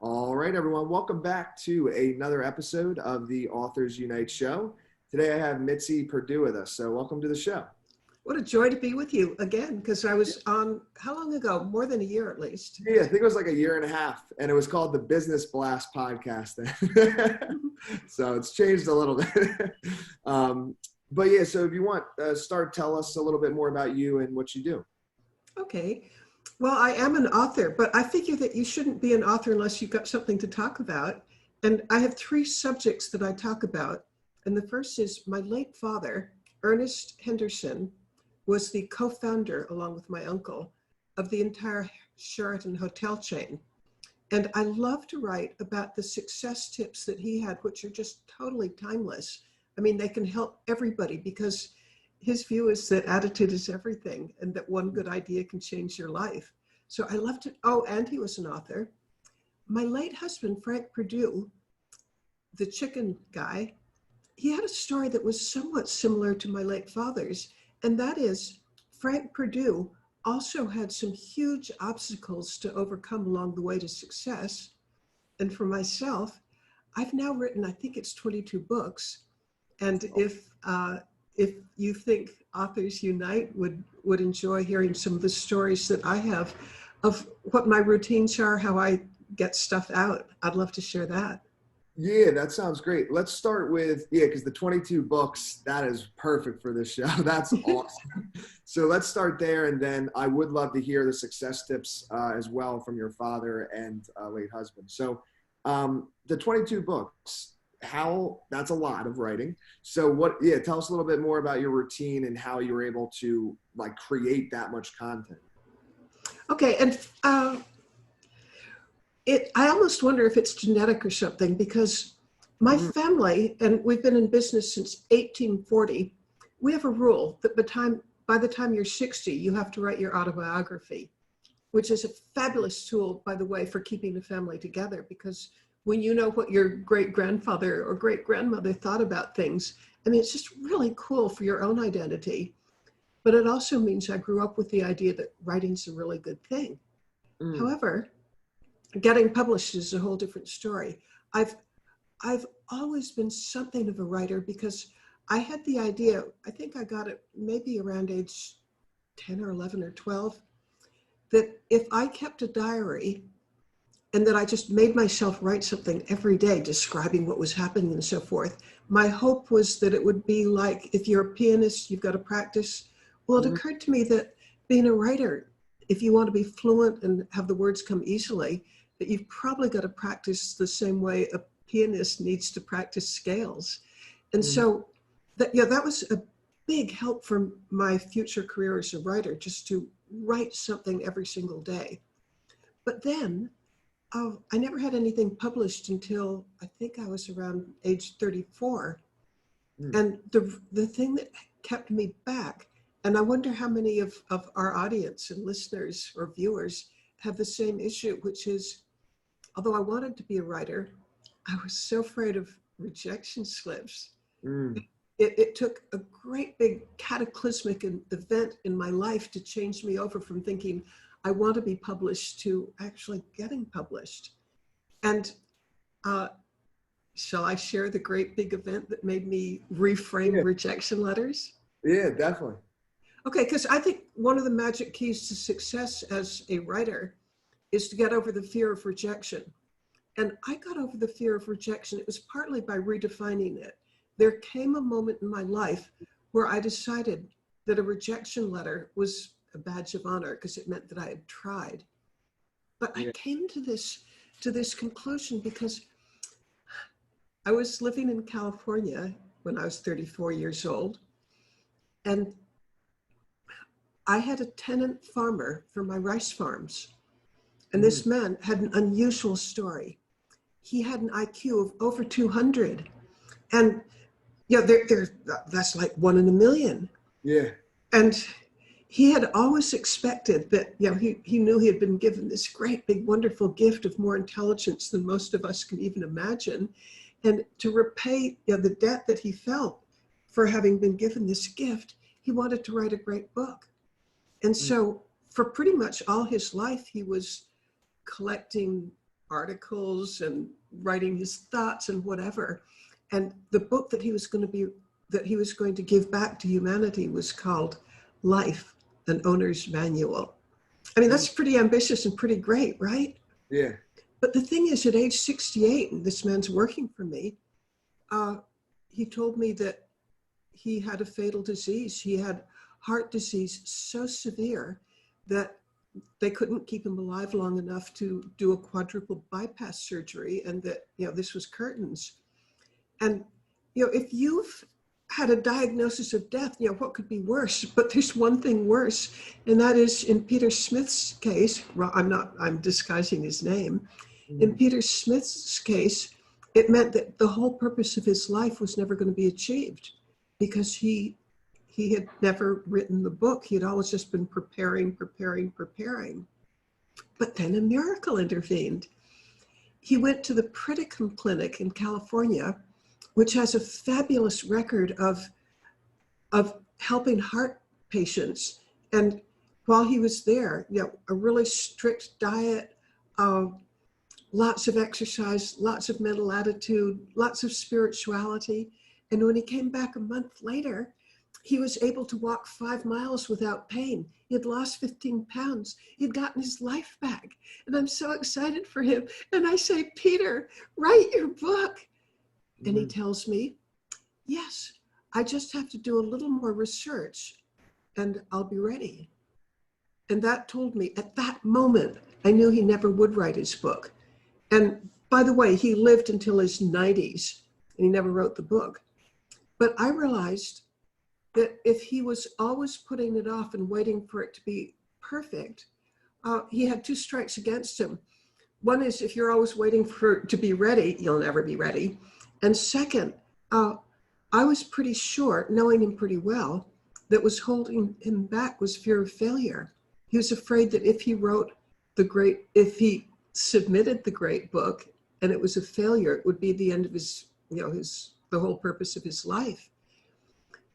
All right, everyone, welcome back to another episode of the Authors Unite show. Today I have Mitzi Perdue with us, so welcome to the show. What a joy to be with you again, because I was on, how long ago? More than a year at least. Yeah, I think it was like a year and a half, and it was called the Business Blast podcast then. So it's changed a little bit. But yeah, so if you want, tell us a little bit more about you and what you do. Okay. Well, I am an author, but I figure that you shouldn't be an author unless you've got something to talk about. And I have three subjects that I talk about. And the first is my late father, Ernest Henderson, was the co-founder, along with my uncle, of the entire Sheraton hotel chain. And I love to write about the success tips that he had, which are just totally timeless. I mean, they can help everybody because his view is that attitude is everything and that one good idea can change your life. So I love to, oh, and he was an author. My late husband, Frank Perdue, the chicken guy, he had a story that was somewhat similar to my late father's. And that is, Frank Perdue also had some huge obstacles to overcome along the way to success. And for myself, I've now written, I think it's 22 books. And if you think Authors Unite would enjoy hearing some of the stories that I have of what my routines are, how I get stuff out, I'd love to share that. Yeah, that sounds great. Let's start with, because the 22 books, that is perfect for this show. That's awesome. So let's start there. And then I would love to hear the success tips as well from your father and late husband. So the 22 books, that's a lot of writing. So tell us a little bit more about your routine and how you were able to create that much content. Okay. And I almost wonder if it's genetic or something, because my family, and we've been in business since 1840, we have a rule that by the time you're 60, you have to write your autobiography, which is a fabulous tool, by the way, for keeping the family together, because when you know what your great-grandfather or great-grandmother thought about things, I mean, it's just really cool for your own identity. But it also means I grew up with the idea that writing's a really good thing. However, getting published is a whole different story. I've always been something of a writer because I had the idea, I think I got it maybe around age 10 or 11 or 12, that if I kept a diary and that I just made myself write something every day describing what was happening and so forth, my hope was that it would be like, if you're a pianist, you've got to practice. Well, it occurred to me that being a writer, if you want to be fluent and have the words come easily, that you've probably got to practice the same way a pianist needs to practice scales. And so that was a big help for my future career as a writer, just to write something every single day. But then I never had anything published until I think I was around age 34. And the thing that kept me back, and I wonder how many of our audience and listeners or viewers have the same issue, which is, although I wanted to be a writer, I was so afraid of rejection slips. It took a great big cataclysmic event in my life to change me over from thinking, I want to be published, to actually getting published. And shall I share the great big event that made me reframe rejection letters? Yeah, definitely. Okay, because I think one of the magic keys to success as a writer is to get over the fear of rejection. And I got over the fear of rejection. It was partly by redefining it. There came a moment in my life where I decided that a rejection letter was a badge of honor because it meant that I had tried. But I came to this conclusion because I was living in California when I was 34 years old, and I had a tenant farmer for my rice farms. And this man had an unusual story. He had an IQ of over 200. And that's like 1 in a million. Yeah. And he had always expected that, he knew he had been given this great, big, wonderful gift of more intelligence than most of us can even imagine. And to repay the debt that he felt for having been given this gift, he wanted to write a great book. And so for pretty much all his life, he was collecting articles and writing his thoughts and whatever. And the book that he was going to give back to humanity was called Life, an Owner's Manual. I mean, that's pretty ambitious and pretty great, right? Yeah. But the thing is, at age 68, and this man's working for me, he told me that he had a fatal disease. He had heart disease so severe that they couldn't keep him alive long enough to do a quadruple bypass surgery, and that, this was curtains. And, if you've had a diagnosis of death, what could be worse? But there's one thing worse, and that is in Peter Smith's case, well, I'm disguising his name. In Peter Smith's case, it meant that the whole purpose of his life was never going to be achieved, because he had never written the book. He had always just been preparing. But then a miracle intervened. He went to the Pritikin Clinic in California, which has a fabulous record of helping heart patients. And while he was there, a really strict diet, lots of exercise, lots of mental attitude, lots of spirituality. And when he came back a month later, he was able to walk 5 miles without pain. He had lost 15 pounds. He'd gotten his life back. And I'm so excited for him. And I say, Peter, write your book. And he tells me, yes, I just have to do a little more research and I'll be ready. And that told me at that moment, I knew he never would write his book. And by the way, he lived until his 90s and he never wrote the book. But I realized that if he was always putting it off and waiting for it to be perfect, he had 2 strikes against him. One is, if you're always waiting for it to be ready, you'll never be ready. And second, I was pretty sure, knowing him pretty well, that was holding him back was fear of failure. He was afraid that if he submitted the great book and it was a failure, it would be the end of the whole purpose of his life.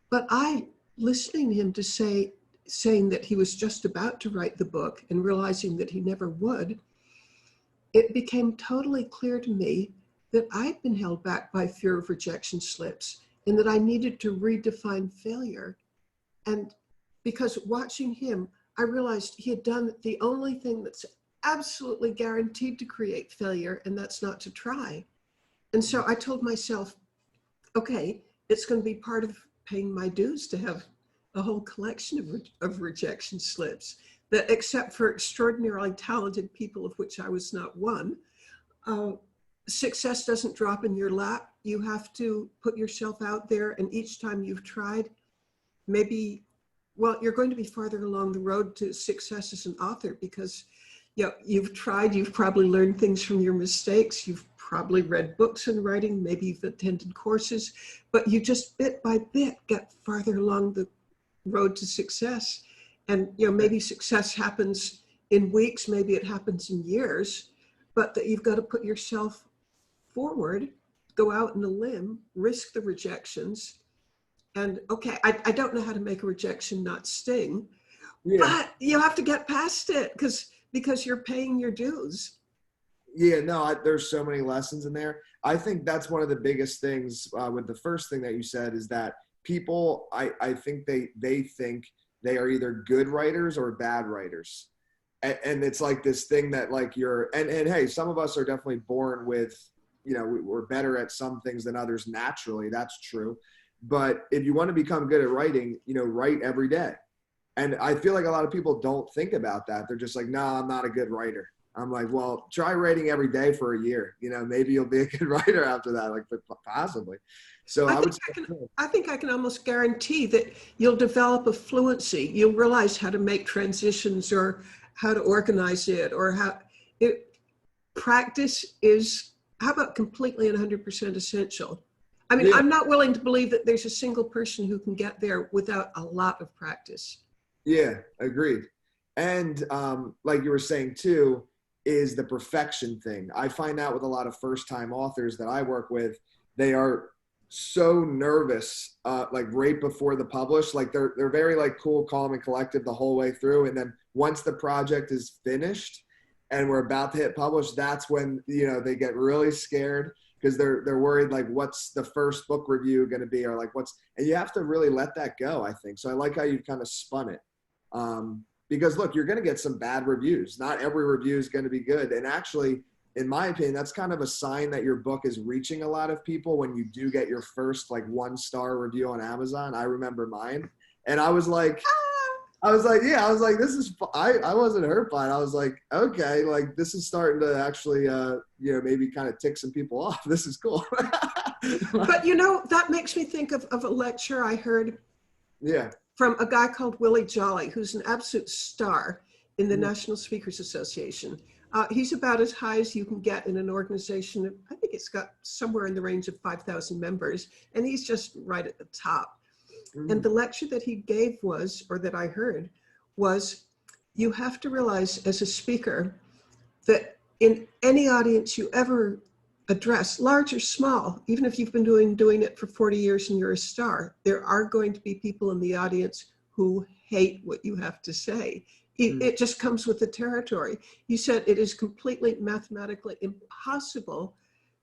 But listening to him saying that he was just about to write the book and realizing that he never would, it became totally clear to me that I'd been held back by fear of rejection slips and that I needed to redefine failure. And because watching him, I realized he had done the only thing that's absolutely guaranteed to create failure, and that's not to try. And so I told myself, okay, it's going to be part of paying my dues to have a whole collection of rejection slips that, except for extraordinarily talented people, of which I was not one, success doesn't drop in your lap. You have to put yourself out there, and each time you've tried, you're going to be farther along the road to success as an author, because you've tried, you've probably learned things from your mistakes, you've probably read books in writing, maybe you've attended courses, but you just bit by bit get farther along the road to success. And maybe success happens in weeks, maybe it happens in years, but that you've got to put yourself forward, go out on a limb, risk the rejections. And okay, I don't know how to make a rejection not sting, but you have to get past it because you're paying your dues. Yeah, no, there's so many lessons in there. I think that's one of the biggest things with the first thing that you said, is that people, I think they think they are either good writers or bad writers. And it's like this thing that like and hey, some of us are definitely born with, we're better at some things than others naturally. That's true. But if you want to become good at writing, write every day. And I feel like a lot of people don't think about that. They're just like, no, I'm not a good writer. I'm like, well, try writing every day for a year. Maybe you'll be a good writer after that, like possibly. So I think I can almost guarantee that you'll develop a fluency. You'll realize how to make transitions or how to organize it, or practice is, how about completely and 100% essential? I mean, yeah. I'm not willing to believe that there's a single person who can get there without a lot of practice. Yeah, agreed. And like you were saying too, is the perfection thing. I find out with a lot of first-time authors that I work with, they are so nervous, like right before the publish, like they're very like cool, calm, and collected the whole way through. And then once the project is finished, and we're about to hit publish, that's when, you know, they get really scared because they're worried, like, what's the first book review going to be, or like and you have to really let that go, I think. So I like how you've kind of spun it. Because look, you're going to get some bad reviews. Not every review is going to be good. And actually, in my opinion, that's kind of a sign that your book is reaching a lot of people when you do get your first like 1-star review on Amazon. I remember mine. And I was like, this is, I wasn't hurt by it. I was like, okay, like this is starting to actually, you know, maybe kind of tick some people off. This is cool. But, you know, that makes me think of a lecture I heard from a guy called Willie Jolly, who's an absolute star in the National Speakers Association. He's about as high as you can get in an organization. I think it's got somewhere in the range of 5,000 members, and he's just right at the top. And the lecture that he gave was, or that I heard, was you have to realize as a speaker that in any audience you ever address, large or small, even if you've been doing it for 40 years and you're a star, there are going to be people in the audience who hate what you have to say. It just comes with the territory. You said it is completely mathematically impossible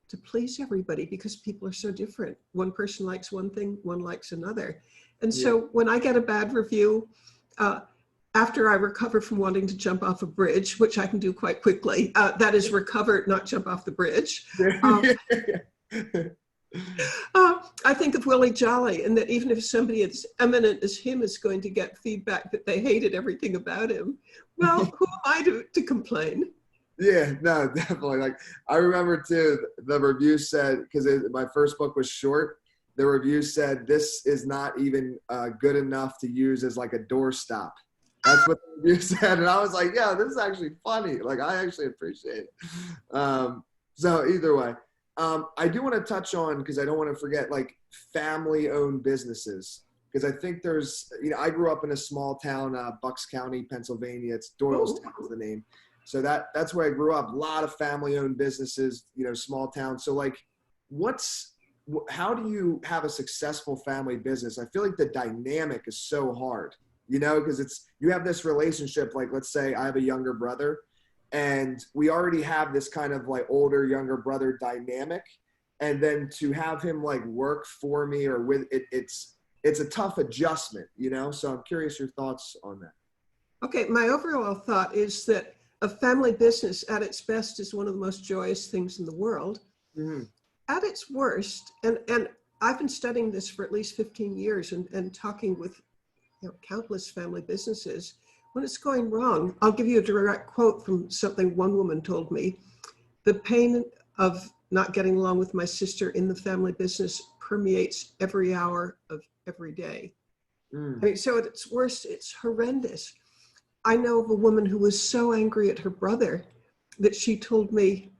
to please everybody because people are so different. One person likes one thing, one likes another. And so when I get a bad review, after I recover from wanting to jump off a bridge, which I can do quite quickly, that is recover, not jump off the bridge. I think of Willie Jolly, and that even if somebody as eminent as him is going to get feedback that they hated everything about him, well, who am I to complain? Yeah, no, definitely. Like I remember too, the review said, because my first book was short, the review said, this is not even good enough to use as like a doorstop. That's what the review said. And I was like, yeah, this is actually funny. Like I actually appreciate it. So either way. I do want to touch on, because I don't want to forget, like family-owned businesses, because I think there's, you know, I grew up in a small town, Bucks County, Pennsylvania. It's Doylestown is the name. So that's where I grew up. A lot of family-owned businesses, you know, small town. So like, how do you have a successful family business? I feel like the dynamic is so hard, you know, because you have this relationship. Like, let's say I have a younger brother, and we already have this kind of like older, younger brother dynamic. And then to have him like work for me or with it, it's a tough adjustment, you know? So I'm curious your thoughts on that. Okay. My overall thought is that a family business at its best is one of the most joyous things in the world. Mm-hmm. At its worst, and I've been studying this for at least 15 years and talking with, you know, countless family businesses. When it's going wrong, I'll give you a direct quote from something one woman told me. The pain of not getting along with my sister in the family business permeates every hour of every day. I mean, so at its worst, it's horrendous. I know of a woman who was so angry at her brother that she told me,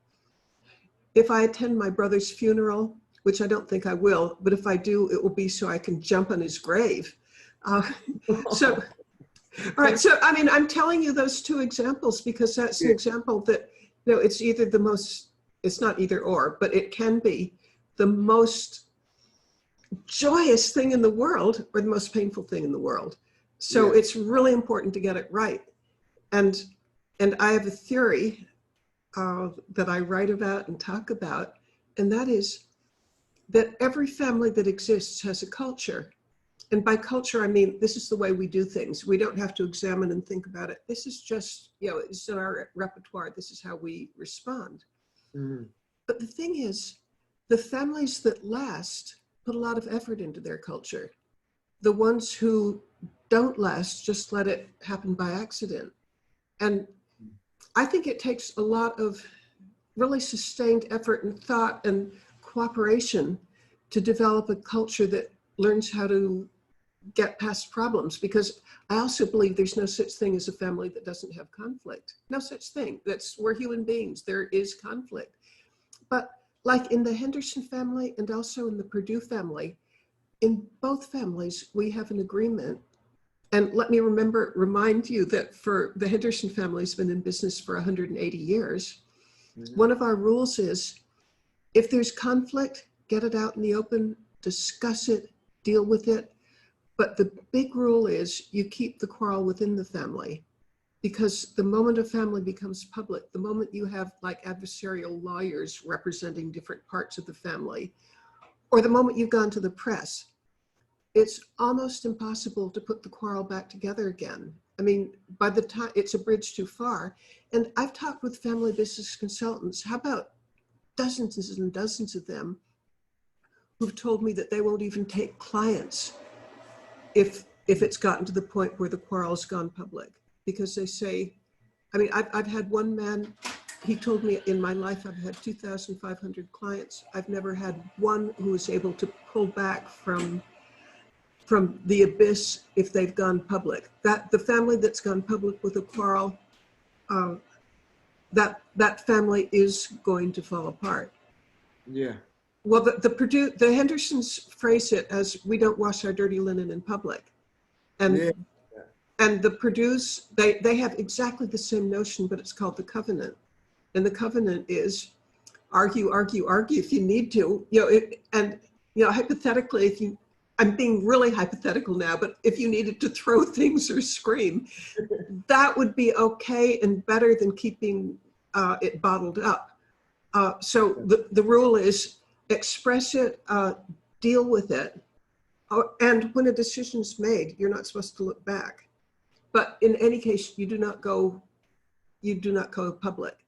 if I attend my brother's funeral, which I don't think I will, but if I do, it will be so I can jump on his grave. All right, so I mean, I'm telling you those two examples because that's an example that, you know, it's either it's not either or, but it can be the most joyous thing in the world or the most painful thing in the world. So it's really important to get it right. And I have a theory that I write about and talk about, and that is that every family that exists has a culture. And by culture, I mean, this is the way we do things. We don't have to examine and think about it. This is just, you know, it's in our repertoire. This is how we respond. But the thing is, the families that last put a lot of effort into their culture. The ones who don't last just let it happen by accident. And I think it takes a lot of really sustained effort and thought and cooperation to develop a culture that learns how to get past problems, because I also believe there's no such thing as a family that doesn't have conflict. No such thing. We're human beings. There is conflict. But like in the Henderson family and also in the Perdue family, in both families, we have an agreement. And let me remind you that for the Henderson family has been in business for 180 years. One of our rules is if there's conflict, get it out in the open, discuss it, deal with it. But the big rule is you keep the quarrel within the family, because the moment a family becomes public, the moment you have like adversarial lawyers representing different parts of the family, or the moment you've gone to the press, it's almost impossible to put the quarrel back together again. I mean, by the time it's a bridge too far. And I've talked with family business consultants, how about dozens and dozens of them who've told me that they won't even take clients if it's gotten to the point where the quarrel's gone public, because they say, I mean, I've had one man, he told me in my life I've had 2,500 clients. I've never had one who was able to pull back from the abyss if they've gone public. That the family that's gone public with a quarrel, that family is going to fall apart. Yeah. Well, the Hendersons phrase it as, we don't wash our dirty linen in public. And Yeah. and the Perdues, they have exactly the same notion, but it's called the covenant. And the covenant is argue if you need to, hypothetically, I'm being really hypothetical now, but if you needed to throw things or scream, that would be okay and better than keeping it bottled up. So the rule is express it, deal with it. And when a decision is made, you're not supposed to look back. But in any case, you do not go public.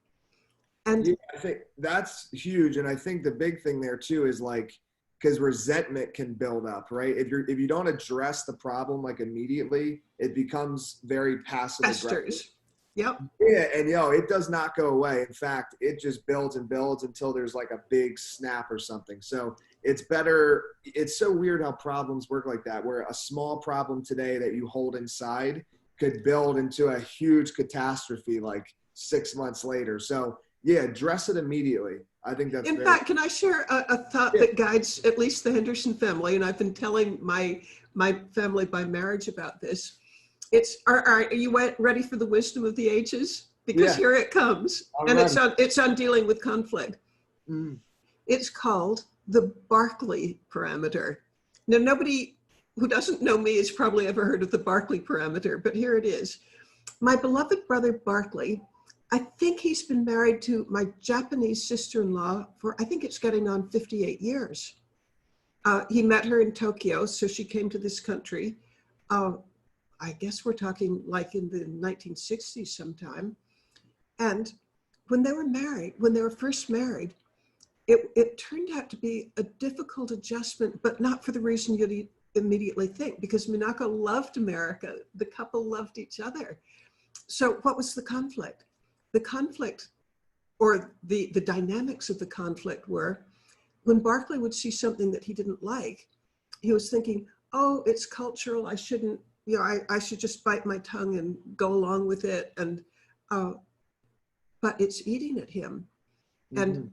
And yeah, I think that's huge. And I think the big thing there too is like, because resentment can build up, right? If you don't address the problem like immediately, it becomes very passive aggressive. Yep. Yeah, and it does not go away. In fact, it just builds and builds until there's like a big snap or something. So it's better. It's so weird how problems work like that, where a small problem today that you hold inside could build into a huge catastrophe like 6 months later. So yeah, address it immediately. I think that's in fact, can I share a thought that guides at least the Henderson family? And I've been telling my family by marriage about this. It's, are you ready for the wisdom of the ages? Because here it comes. And it's on dealing with conflict. Mm. It's called the Barkley Parameter. Now, nobody who doesn't know me has probably ever heard of the Barkley Parameter, but here it is. My beloved brother Barkley, I think he's been married to my Japanese sister-in-law for, I think it's getting on 58 years. He met her in Tokyo, so she came to this country. I guess we're talking like in the 1960s sometime. And when they were first married, it turned out to be a difficult adjustment, but not for the reason you'd immediately think, because Minako loved America. The couple loved each other. So what was the conflict? The conflict, or the dynamics of the conflict, were when Barkley would see something that he didn't like, he was thinking, oh, it's cultural. I shouldn't, I should just bite my tongue and go along with it. And, but it's eating at him. And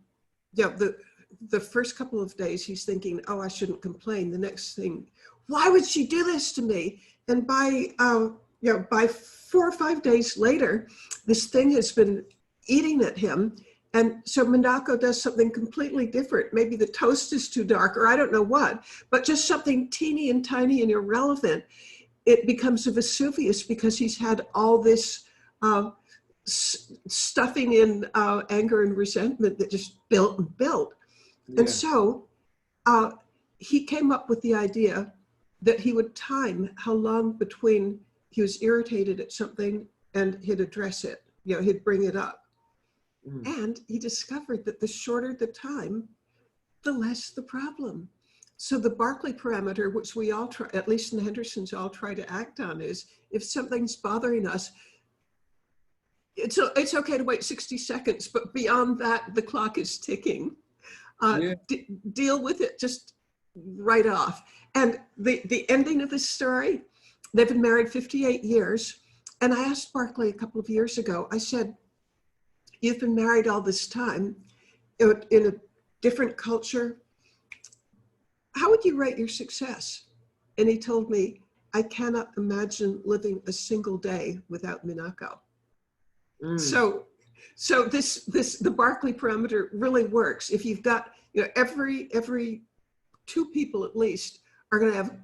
the first couple of days he's thinking, oh, I shouldn't complain. The next thing, why would she do this to me? And by 4 or 5 days later, this thing has been eating at him. And so Minako does something completely different. Maybe the toast is too dark, or I don't know what, but just something teeny and tiny and irrelevant. It becomes a Vesuvius because he's had all this stuffing in anger and resentment that just built and built. Yeah. And so he came up with the idea that he would time how long between he was irritated at something and he'd address it, he'd bring it up. And he discovered that the shorter the time, the less the problem. So the Barkley parameter, which we all try, at least in the Hendersons, all try to act on, is if something's bothering us, it's okay to wait 60 seconds, but beyond that, the clock is ticking. Deal with it just right off. And the ending of this story, they've been married 58 years. And I asked Barkley a couple of years ago, I said, you've been married all this time in a different culture. How would you rate your success? And he told me, I cannot imagine living a single day without Minako. So the Barkley parameter really works. If you've got, every 2 people at least are going to have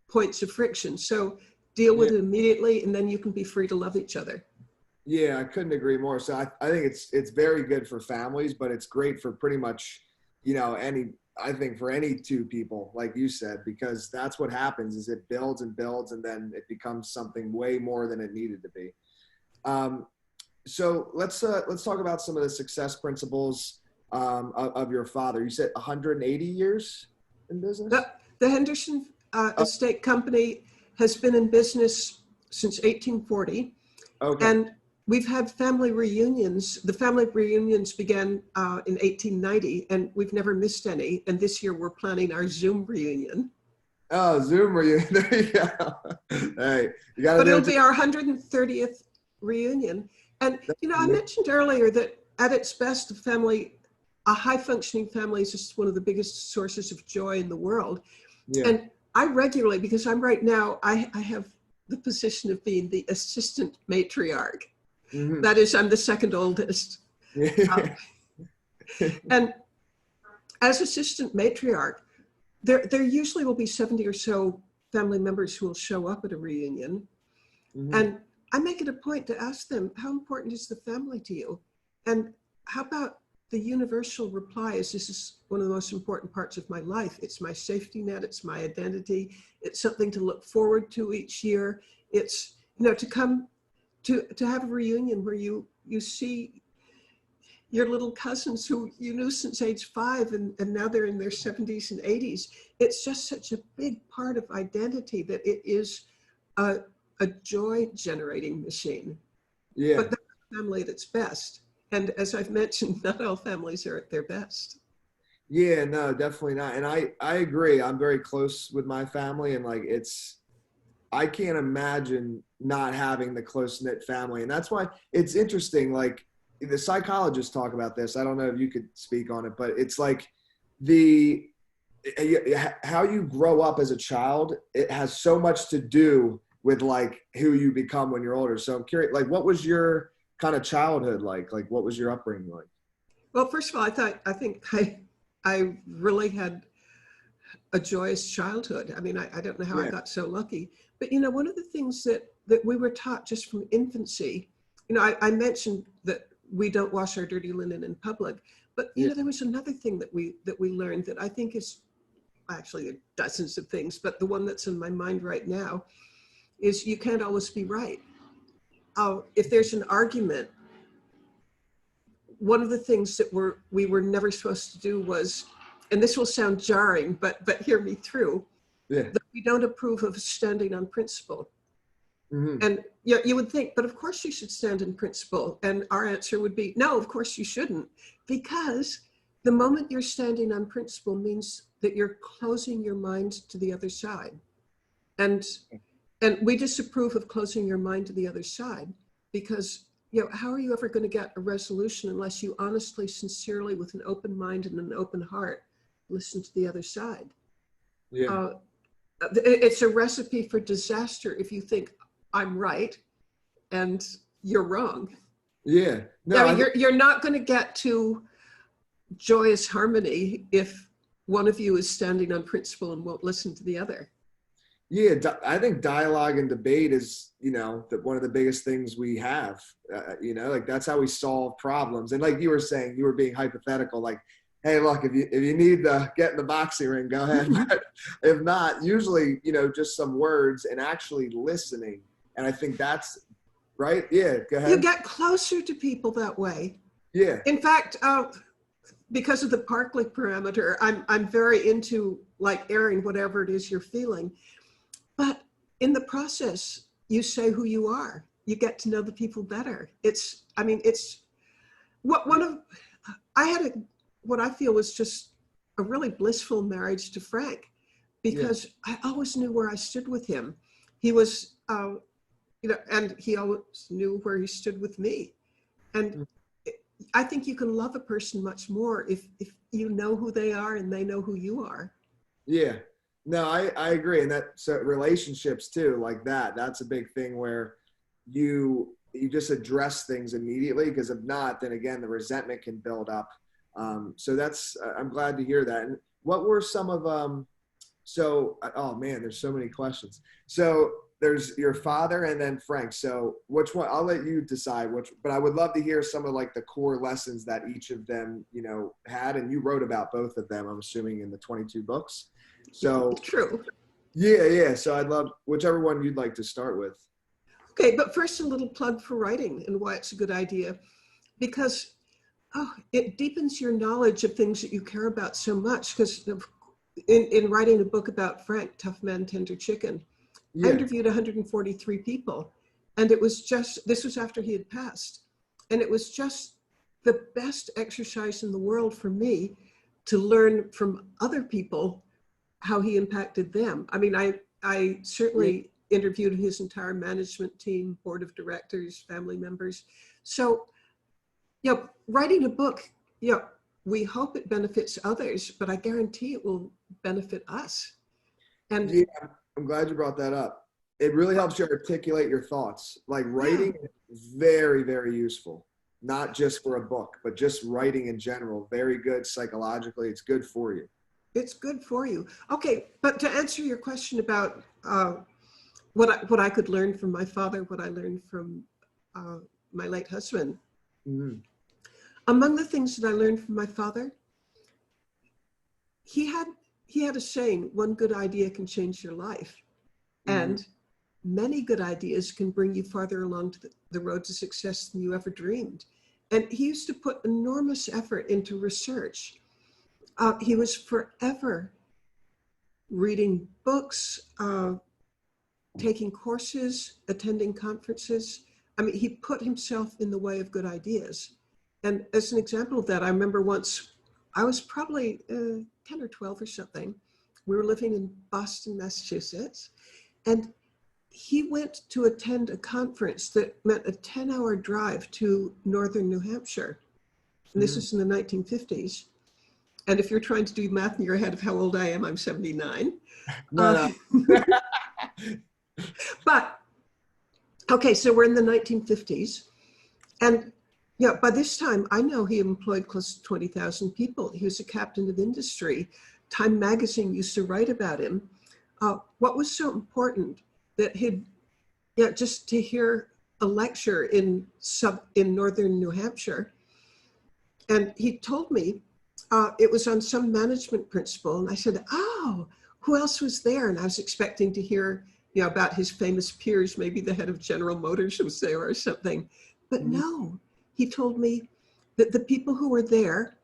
points of friction. So deal with it immediately, and then you can be free to love each other. Yeah, I couldn't agree more. So I think it's very good for families, but it's great for pretty much, I think for any two people, like you said, because that's what happens is it builds and builds, and then it becomes something way more than it needed to be. So let's talk about some of the success principles of your father. You said 180 years in business? The Henderson Estate Company has been in business since 1840. Okay. And we've had family reunions. The family reunions began in 1890, and we've never missed any. And this year we're planning our Zoom reunion. Oh, Zoom reunion. There you go. Hey, you got to. But it'll be our 130th reunion. And, I mentioned earlier that at its best, a high-functioning family is just one of the biggest sources of joy in the world. Yeah. And I regularly, because right now, I have the position of being the assistant matriarch. Mm-hmm. That is, I'm the second oldest. And as assistant matriarch, there usually will be 70 or so family members who will show up at a reunion. Mm-hmm. And I make it a point to ask them, how important is the family to you? And how about the universal reply is, this is one of the most important parts of my life. It's my safety net. It's my identity. It's something to look forward to each year. It's, to come to have a reunion where you see your little cousins who you knew since age 5 and now they're in their 70s and 80s. It's just such a big part of identity that it is a joy-generating machine. Yeah. But that's a family at its best. And as I've mentioned, not all families are at their best. Yeah, no, definitely not. And I agree. I'm very close with my family, and I can't imagine not having the close-knit family. And that's why it's interesting. Like, the psychologists talk about this. I don't know if you could speak on it, but it's like how you grow up as a child, it has so much to do with who you become when you're older. So I'm curious, what was your kind of childhood like? What was your upbringing like? Well, first of all, I think I really had a joyous childhood. I mean, I don't know how I got so lucky, but one of the things that we were taught just from infancy, I mentioned that we don't wash our dirty linen in public, but there was another thing that we learned that I think is, actually there are dozens of things, but the one that's in my mind right now is you can't always be right. If there's an argument, one of the things that we were never supposed to do was, and this will sound jarring, but hear me through, that we don't approve of standing on principle. Mm-hmm. And you would think, but of course you should stand in principle. And our answer would be, no, of course you shouldn't. Because the moment you're standing on principle means that you're closing your mind to the other side. And we disapprove of closing your mind to the other side because, how are you ever going to get a resolution unless you honestly, sincerely, with an open mind and an open heart, listen to the other side? Yeah. It's a recipe for disaster if you think I'm right and you're wrong. Yeah. No, you're not going to get to joyous harmony if one of you is standing on principle and won't listen to the other. Yeah, I think dialogue and debate is, one of the biggest things we have. That's how we solve problems. And like you were saying, you were being hypothetical. Like, hey, look, if you need to get in the boxing ring, go ahead. But if not, usually, just some words and actually listening. And I think that's right. Yeah, go ahead. You get closer to people that way. Yeah. In fact, because of the Barkley Parameter, I'm very into airing whatever it is you're feeling. But in the process, you say who you are. You get to know the people better. I had what I feel was just a really blissful marriage to Frank because I always knew where I stood with him. He was, and he always knew where he stood with me. And I think you can love a person much more if you know who they are and they know who you are. Yeah. No, I agree. And so relationships too, like that's a big thing where you just address things immediately, because if not, then again, the resentment can build up. So I'm glad to hear that. And what were some of, oh man, there's so many questions. So there's your father and then Frank. So which one, I'll let you decide which, but I would love to hear some of like the core lessons that each of them, you know, had. And you wrote about both of them, I'm assuming, in the 22 books. So True. yeah. So I'd love whichever one you'd like to start with. Okay, but first a little plug for writing and why it's a good idea, because it deepens your knowledge of things that you care about so much. Because in writing a book about Frank, Tough Man, Tender Chicken, I interviewed 143 people, and it was just, this was after he had passed, and it was just the best exercise in the world for me to learn from other people how he impacted them. I mean, I certainly interviewed his entire management team, board of directors, family members. So, writing a book, we hope it benefits others, but I guarantee it will benefit us. And yeah, I'm glad you brought that up. It really helps you articulate your thoughts. Like writing is very, very useful, not just for a book, but just writing in general. Very good psychologically. It's good for you. It's good for you. Okay, but to answer your question about what I could learn from my father, what I learned from my late husband. Mm-hmm. Among the things that I learned from my father, he had a saying, one good idea can change your life. Mm-hmm. And many good ideas can bring you farther along to the road to success than you ever dreamed. And he used to put enormous effort into research. He was forever reading books, taking courses, attending conferences. I mean, he put himself in the way of good ideas. And as an example of that, I remember once, I was probably 10 or 12 or something. We were living in Boston, Massachusetts, and he went to attend a conference that meant a 10-hour drive to northern New Hampshire. And this was in the 1950s. And if you're trying to do math in your head of how old I am, I'm 79. No. But, okay, so we're in the 1950s. And by this time, I know he employed close to 20,000 people. He was a captain of industry. Time magazine used to write about him. What was so important that just to hear a lecture in northern New Hampshire. And he told me it was on some management principle. And I said, oh, who else was there? And I was expecting to hear about his famous peers, maybe the head of General Motors was there or something. But no, he told me that the people who were there,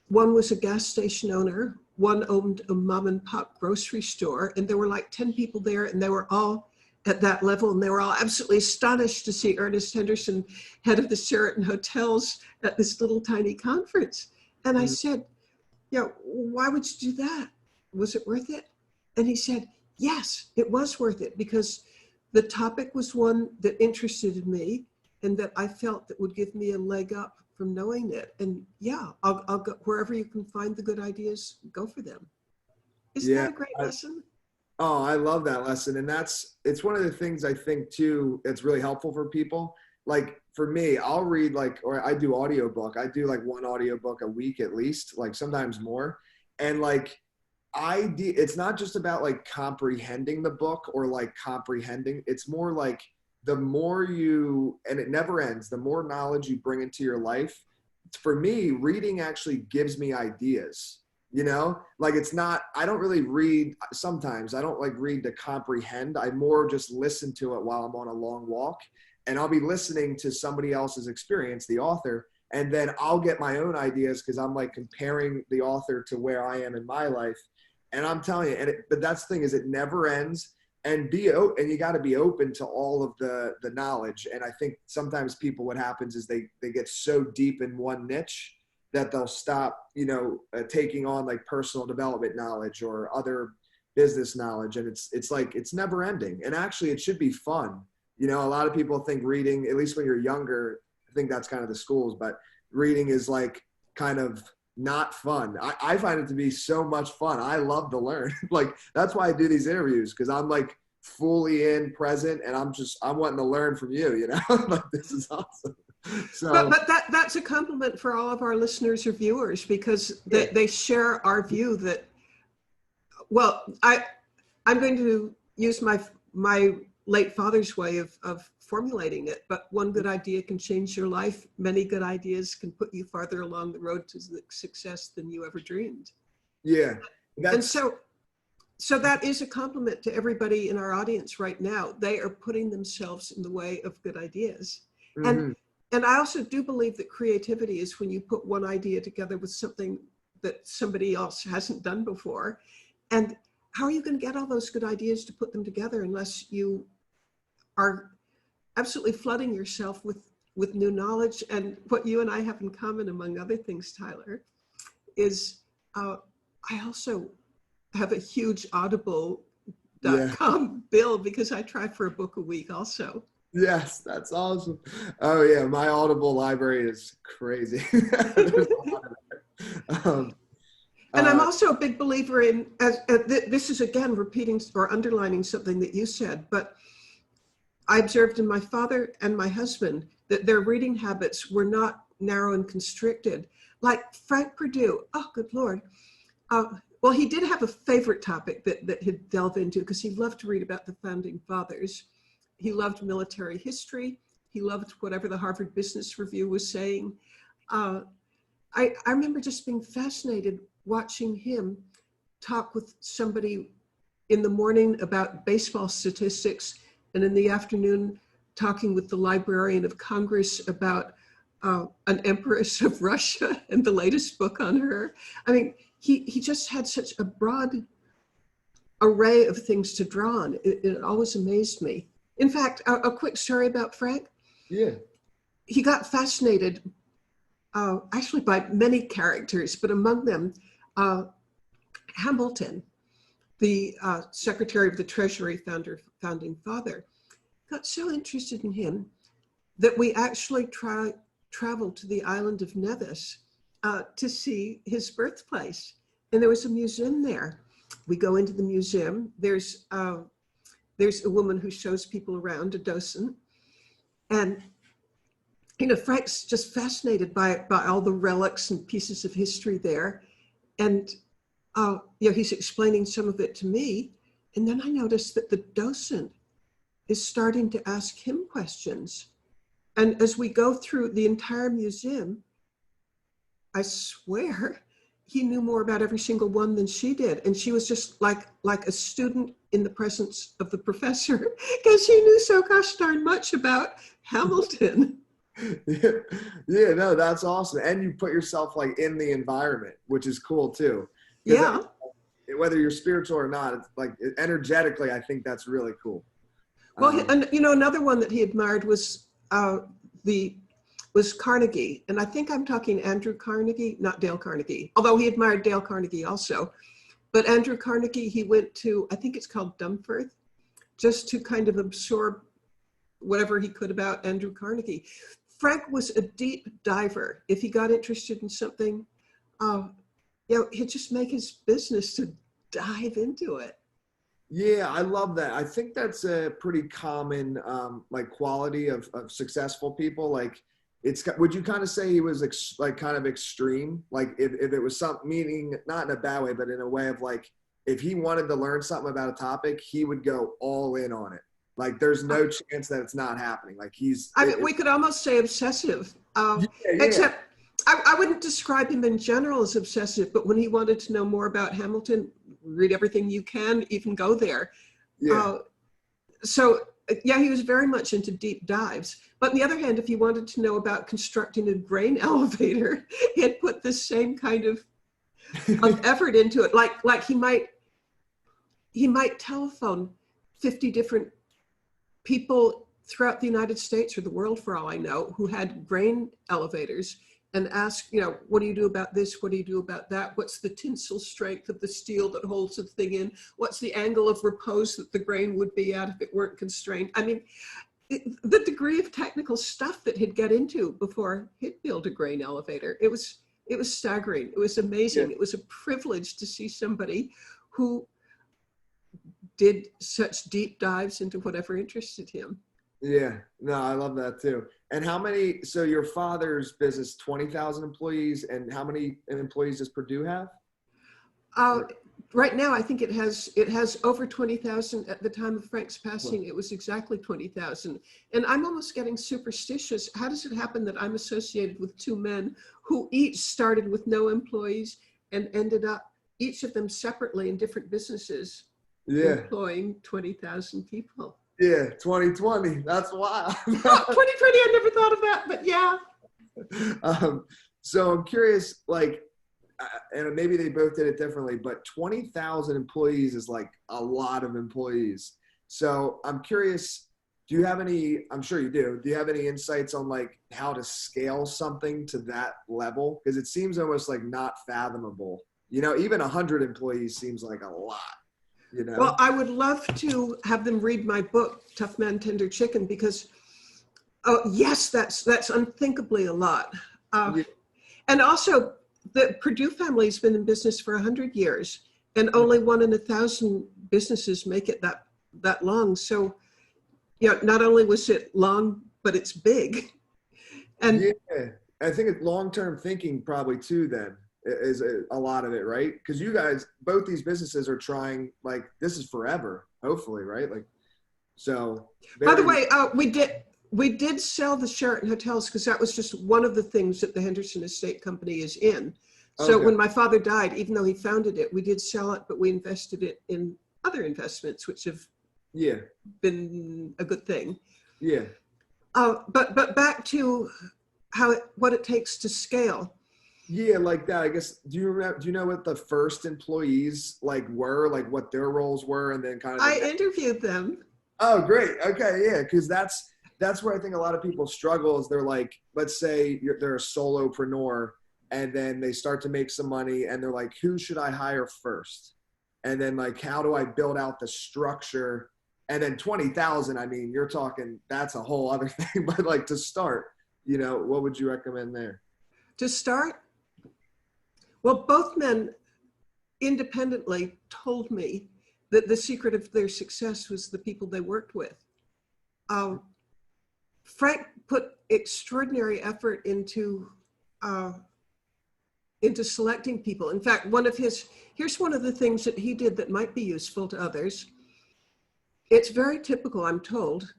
one was a gas station owner, one owned a mom and pop grocery store, and there were like 10 people there, and they were all at that level, and they were all absolutely astonished to see Ernest Henderson, head of the Sheraton Hotels, at this little tiny conference. And I said, why would you do that? Was it worth it? And he said, yes, it was worth it, because the topic was one that interested me and that I felt that would give me a leg up from knowing it. And I'll go wherever you can find the good ideas, go for them. Isn't that a great lesson? Oh, I love that lesson. And it's one of the things I think too, that's really helpful for people. Like for me, I'll read or I do audiobook. I do like one audiobook a week at least, like sometimes more. And it's not just about like comprehending the book or like comprehending. It's more like the more and it never ends, the more knowledge you bring into your life. For me, reading actually gives me ideas. It's not, I don't really read sometimes. I don't read to comprehend. I more just listen to it while I'm on a long walk, and I'll be listening to somebody else's experience, the author, and then I'll get my own ideas because I'm comparing the author to where I am in my life. And I'm telling you, but that's the thing, is it never ends. And you got to be open to all of the knowledge. And I think sometimes what happens is they get so deep in one niche that they'll stop, taking on personal development knowledge or other business knowledge. And it's never ending. And actually it should be fun. A lot of people think reading, at least when you're younger, I think that's kind of the schools, but reading is kind of not fun. I find it to be so much fun. I love to learn. That's why I do these interviews, because I'm fully in present, and I'm wanting to learn from you, this is awesome. So, but that's a compliment for all of our listeners or viewers, because they share our view that, I'm going to use my late father's way of formulating it, but one good idea can change your life. Many good ideas can put you farther along the road to success than you ever dreamed. Yeah. And so that is a compliment to everybody in our audience right now. They are putting themselves in the way of good ideas. Mm-hmm. And I also do believe that creativity is when you put one idea together with something that somebody else hasn't done before. And how are you going to get all those good ideas to put them together unless you are absolutely flooding yourself with new knowledge? And what you and I have in common, among other things, Tyler, is I also have a huge audible.com bill because I try for a book a week also. Yes, that's awesome. Oh yeah, my Audible library is crazy. There's a lot of it. And I'm also a big believer in, this is again repeating or underlining something that you said, but I observed in my father and my husband that their reading habits were not narrow and constricted. Like Frank Perdue, oh good Lord. Well, he did have a favorite topic that he'd delve into because he loved to read about the founding fathers. He loved military history. He loved whatever the Harvard Business Review was saying. I remember just being fascinated watching him talk with somebody in the morning about baseball statistics and in the afternoon talking with the Librarian of Congress about an Empress of Russia and the latest book on her. I mean, he just had such a broad array of things to draw on. It always amazed me. In fact, a quick story about Frank. Yeah. He got fascinated actually by many characters, but among them, Hamilton, the Secretary of the Treasury, founding father, got so interested in him that we actually traveled to the island of Nevis to see his birthplace. And there was a museum there. We go into the museum. There's a woman who shows people around, a docent. And, you know, Frank's just fascinated by all the relics and pieces of history there. And, you know, he's explaining some of it to me. And then I noticed that the docent is starting to ask him questions. And as we go through the entire museum, I swear he knew more about every single one than she did. And she was just like a student in the presence of the professor because he knew so gosh darn much about Hamilton. Yeah, no, that's awesome. And you put yourself like in the environment, which is cool too. Yeah. Whether you're spiritual or not, it's like energetically, I think that's really cool. Well, and you know, another one that he admired was Carnegie. And I think I'm talking Andrew Carnegie, not Dale Carnegie, although he admired Dale Carnegie also. But Andrew Carnegie, he went to, I think it's called Dumfries, just to kind of absorb whatever he could about Andrew Carnegie. Frank was a deep diver. If he got interested in something, you know, he'd just make his business to dive into it. Yeah, I love that. I think that's a pretty common like quality of successful people. Like, would you kind of say he was like kind of extreme? Like if it was something, meaning not in a bad way, but in a way of like, if he wanted to learn something about a topic, he would go all in on it. Like there's no chance that it's not happening. Like we could almost say obsessive, except I wouldn't describe him in general as obsessive, but when he wanted to know more about Hamilton, read everything you can, even go there. Yeah. So yeah, he was very much into deep dives. But on the other hand, if he wanted to know about constructing a grain elevator, he had put the same kind of effort into it. Like he might telephone 50 different people throughout the United States or the world, for all I know, who had grain elevators and ask, you know, what do you do about this? What do you do about that? What's the tensile strength of the steel that holds the thing in? What's the angle of repose that the grain would be at if it weren't constrained? I mean, the degree of technical stuff that he'd get into before he'd build a grain elevator, it was staggering. It was amazing. Yeah. It was a privilege to see somebody who did such deep dives into whatever interested him. Yeah, no, I love that too. And so your father's business, 20,000 employees, and how many employees does Perdue have? right now, I think it has over 20,000. At the time of Frank's passing, it was exactly 20,000. And I'm almost getting superstitious. How does it happen that I'm associated with two men who each started with no employees and ended up, each of them separately in different businesses, employing 20,000 people? Yeah, 2020. That's wild. 2020, I never thought of that, but yeah. So I'm curious, like, and maybe they both did it differently, but 20,000 employees is like a lot of employees. So I'm curious, do you have any, I'm sure you do you have any insights on like how to scale something to that level? Because it seems almost like not fathomable. You know, even 100 employees seems like a lot, you know? Well, I would love to have them read my book, Tough Man, Tender Chicken, because, oh yes, that's unthinkably a lot. And also, the Perdue family has been in business for 100 years, and only 1 in 1,000 businesses make it that long. So, yeah, not only was it long, but it's big. And yeah, I think it's long-term thinking probably too. Then is a lot of it, right? Because you guys, both these businesses are trying, like, this is forever, hopefully, right? Like, so. By the way, we did sell the Sheraton hotels because that was just one of the things that the Henderson Estate Company is in. So when my father died, even though he founded it, we did sell it, but we invested it in other investments, which have been a good thing. Yeah. But back to what it takes to scale. Yeah, like that. I guess. Do you know what the first employees were, like what their roles were, and then kind of. I interviewed them. Oh, great. Okay, yeah, because that's where I think a lot of people struggle. Is they're like, let's say they're a solopreneur, and then they start to make some money, and they're like, who should I hire first? And then like, how do I build out the structure? And then 20,000. I mean, you're talking. That's a whole other thing. But like to start, you know, what would you recommend there? To start. Well, both men independently told me that the secret of their success was the people they worked with. Frank put extraordinary effort into selecting people. In fact, here's one of the things that he did that might be useful to others. It's very typical, I'm told,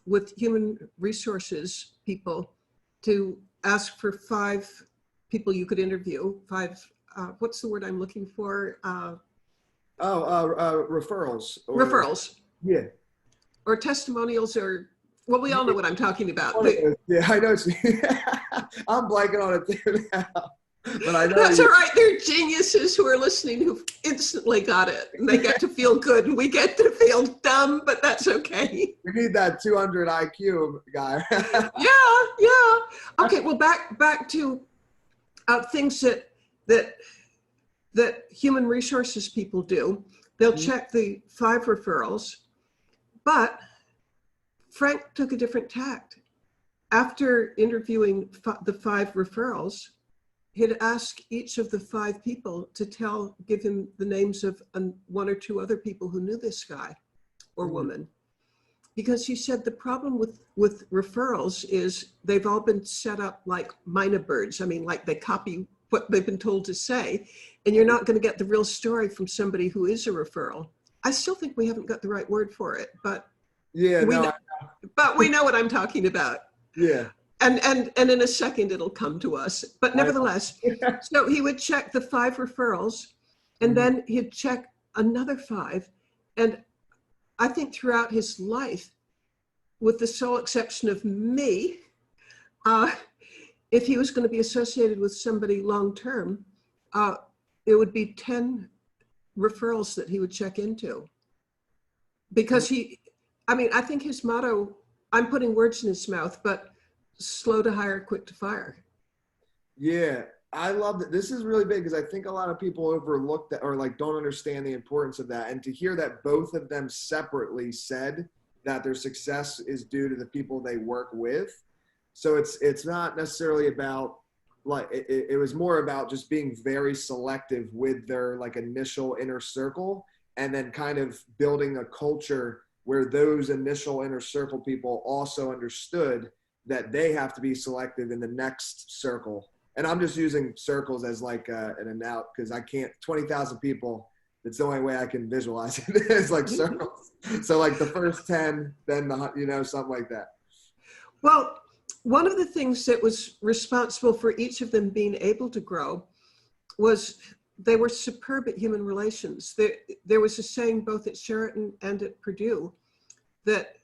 with human resources people to ask for 5 people you could interview, 5, what's the word I'm looking for? Referrals. Referrals. Yeah. Or testimonials, or, well, we all know what I'm talking about. Yeah, I know. I'm blanking on it too now. But I know that's all right. There are geniuses who are listening who instantly got it. And they get to feel good, and we get to feel dumb, but that's okay. We need that 200 IQ guy. Yeah. Okay, well, back to things that human resources people do. They'll check the 5 referrals, but Frank took a different tact. After interviewing the 5 referrals, he'd ask each of the 5 people to give him the names of 1 or 2 other people who knew this guy or woman. Because he said the problem with referrals is they've all been set up like mynah birds. I mean, like they copy what they've been told to say, and you're not going to get the real story from somebody who is a referral. I still think we haven't got the right word for it, but we know what I'm talking about. Yeah. And in a second it'll come to us. But nevertheless, so he would check the 5 referrals, and then he'd check another 5. And I think throughout his life, with the sole exception of me, if he was going to be associated with somebody long-term, it would be 10 referrals that he would check into. Because I think his motto, I'm putting words in his mouth, but slow to hire, quick to fire. Yeah, I love that. This is really big because I think a lot of people overlook that, or like don't understand the importance of that. And to hear that both of them separately said that their success is due to the people they work with. So it's not necessarily about like, it was more about just being very selective with their like initial inner circle, and then kind of building a culture where those initial inner circle people also understood that they have to be selective in the next circle. And I'm just using circles as like an out, because I can't, 20,000 people, It's the only way I can visualize it. It's like circles. So like the first 10, then something like that. Well, one of the things that was responsible for each of them being able to grow was they were superb at human relations. There was a saying both at Sheraton and at Purdue that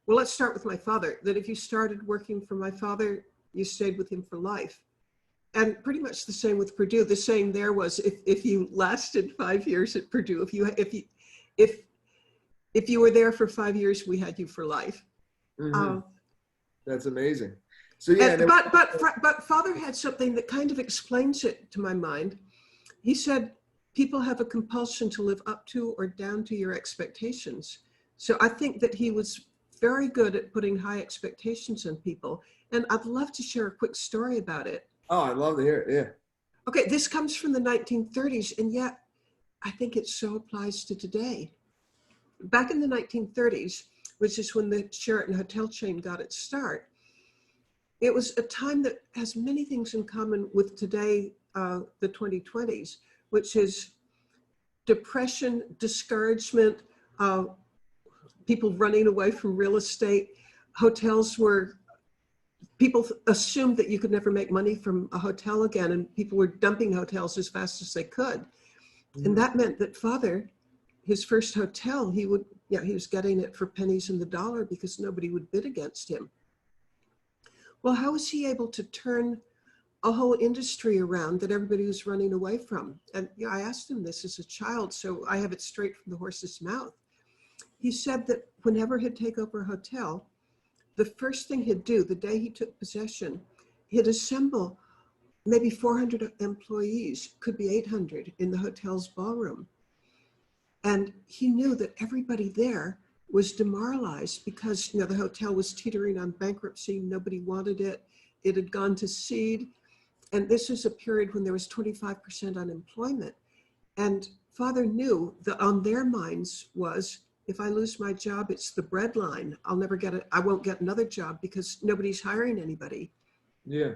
let's start with my father, that if you started working for my father, you stayed with him for life. And pretty much the same with Purdue. The saying there was, if you lasted 5 years at Purdue, if you were there for 5 years, we had you for life. Mm-hmm. That's amazing. So yeah, but Father had something that kind of explains it to my mind. He said, people have a compulsion to live up to or down to your expectations. So I think that he was very good at putting high expectations on people. And I'd love to share a quick story about it. Oh, I'd love to hear it, yeah. Okay, this comes from the 1930s, and yet I think it so applies to today. Back in the 1930s, which is when the Sheraton hotel chain got its start, it was a time that has many things in common with today, the 2020s, which is depression, discouragement, people running away from real estate. Hotels were, people assumed that you could never make money from a hotel again, and people were dumping hotels as fast as they could. Mm-hmm. And that meant that Father, his first hotel, he was getting it for pennies in the dollar because nobody would bid against him. Well, how was he able to turn a whole industry around that everybody was running away from? And I asked him this as a child, so I have it straight from the horse's mouth. He said that whenever he'd take over a hotel, the first thing he'd do the day he took possession, he'd assemble maybe 400 employees, could be 800, in the hotel's ballroom. And he knew that everybody there was demoralized because the hotel was teetering on bankruptcy. Nobody wanted it. It had gone to seed. And this was a period when there was 25% unemployment. And Father knew that on their minds was, if I lose my job, it's the breadline. I won't get another job because nobody's hiring anybody. Yeah.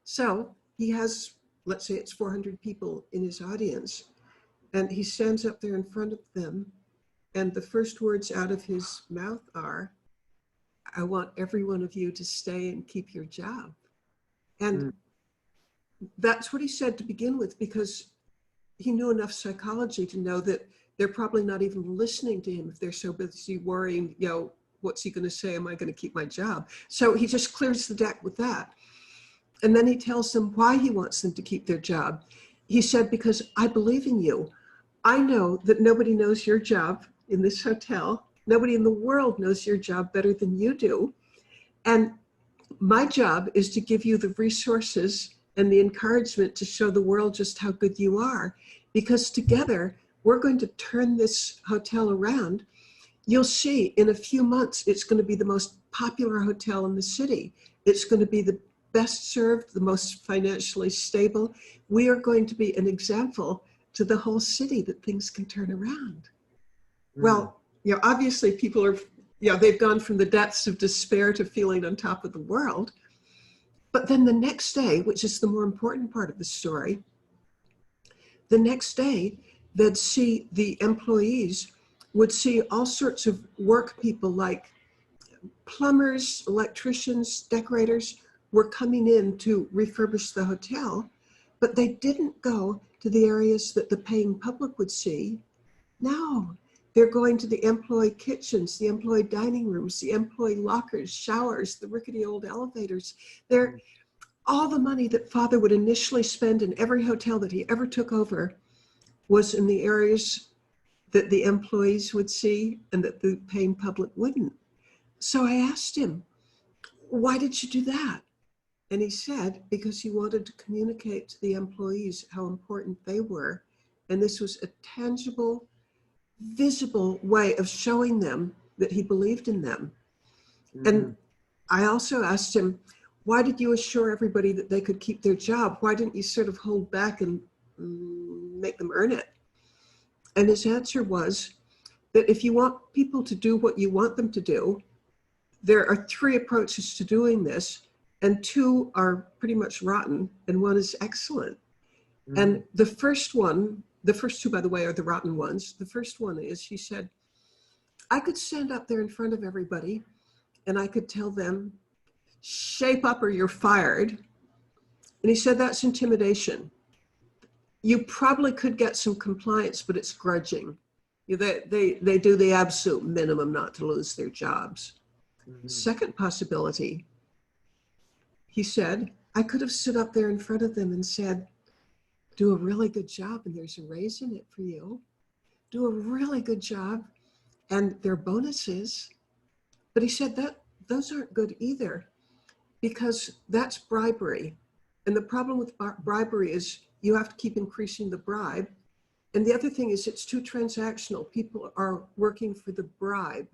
So he has, let's say it's 400 people in his audience, and he stands up there in front of them, and the first words out of his mouth are, I want every one of you to stay and keep your job. And that's what he said to begin with, because he knew enough psychology to know that they're probably not even listening to him if they're so busy worrying, what's he going to say? Am I going to keep my job? So he just clears the deck with that. And then he tells them why he wants them to keep their job. He said, because I believe in you. I know that nobody knows your job in this hotel. Nobody in the world knows your job better than you do. And my job is to give you the resources and the encouragement to show the world just how good you are. Because together, we're going to turn this hotel around. You'll see in a few months, it's going to be the most popular hotel in the city. It's going to be the best served, the most financially stable. We are going to be an example to the whole city that things can turn around. Well, obviously people are, they've gone from the depths of despair to feeling on top of the world. But then the next day, which is the more important part of the story, the next day, they'd see the employees would see all sorts of work people like plumbers, electricians, decorators were coming in to refurbish the hotel, but they didn't go to the areas that the paying public would see. No, they're going to the employee kitchens, the employee dining rooms, the employee lockers, showers, the rickety old elevators. They're all the money that Father would initially spend in every hotel that he ever took over was in the areas that the employees would see and that the paying public wouldn't. So I asked him, why did you do that? And he said, because he wanted to communicate to the employees how important they were. And this was a tangible, visible way of showing them that he believed in them. Mm-hmm. And I also asked him, why did you assure everybody that they could keep their job? Why didn't you sort of hold back and make them earn it? And his answer was that if you want people to do what you want them to do, there are 3 approaches to doing this, and 2 are pretty much rotten, and 1 is excellent. Mm. And the first one the first two, by the way, are the rotten ones. The first one is, he said, I could stand up there in front of everybody and I could tell them, shape up or you're fired. And he said, that's intimidation. You probably could get some compliance, but it's grudging. They do the absolute minimum not to lose their jobs. Mm-hmm. Second possibility, he said, I could have stood up there in front of them and said, do a really good job and there's a raise in it for you. Do a really good job and there are bonuses. But he said that those aren't good either, because that's bribery. And the problem with bribery is you have to keep increasing the bribe. And the other thing is it's too transactional. People are working for the bribe,